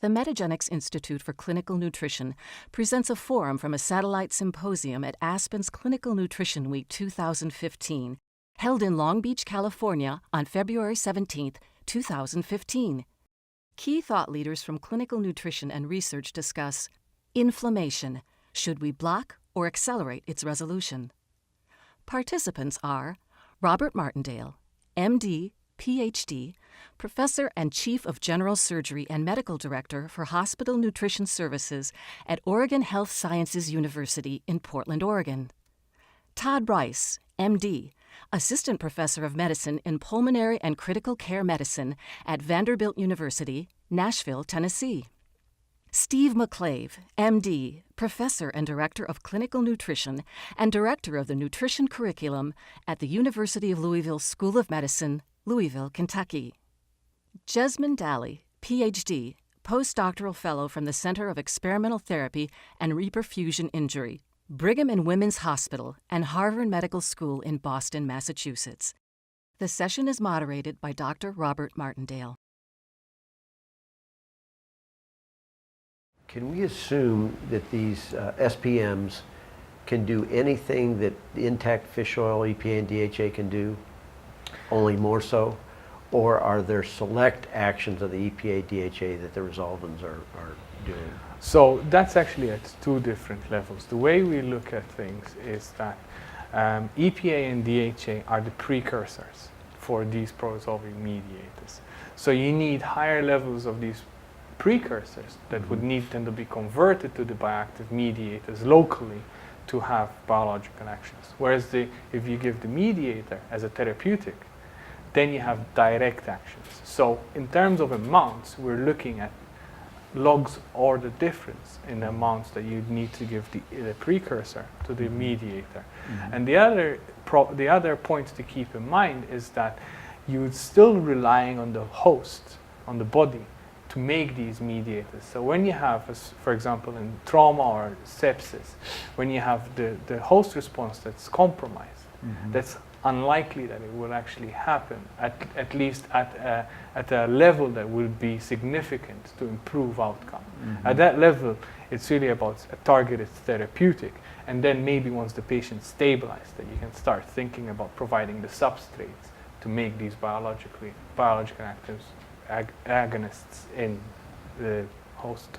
The Metagenics Institute for Clinical Nutrition presents a forum from a satellite symposium at ASPEN's Clinical Nutrition Week 2015, held in Long Beach, California on February 17, 2015. Key thought leaders from clinical nutrition and research discuss inflammation. Should we block or accelerate its resolution? Participants are Robert Martindale, MD, PhD, Professor and Chief of General Surgery and Medical Director for Hospital Nutrition Services at Oregon Health Sciences University in Portland, Oregon. Todd Rice, MD, Assistant Professor of Medicine in Pulmonary and Critical Care Medicine at Vanderbilt University, Nashville, Tennessee. Steve McClave, MD, Professor and Director of Clinical Nutrition and Director of the Nutrition Curriculum at the University of Louisville School of Medicine, Louisville, Kentucky. Jesmyn Daly, PhD, Postdoctoral Fellow from the Center of Experimental Therapy and Reperfusion Injury, Brigham and Women's Hospital and Harvard Medical School in Boston, Massachusetts. The session is moderated by Dr. Robert Martindale. Can we assume that these SPMs can do anything that the intact fish oil, EPA, and DHA can do, only more so? Or are there select actions of the EPA, DHA that the resolvins are doing? So that's actually at two different levels. The way we look at things is that EPA and DHA are the precursors for these proresolving mediators. So you need higher levels of these precursors that would need then to be converted to the bioactive mediators locally to have biological actions. Whereas if you give the mediator as a therapeutic, then you have direct actions. So in terms of amounts, we're looking at logs or the difference in the amounts that you need to give the precursor to the mediator. And the other point to keep in mind is that you're still relying on the host, on the body, to make these mediators. So when you have, for example, in trauma or sepsis, when you have the host response that's compromised, that's unlikely that it will actually happen, at least at a level that will be significant to improve outcome. At that level, it's really about a targeted therapeutic, and then maybe once the patient stabilized, that you can start thinking about providing the substrates to make these biological actives agonists in the host.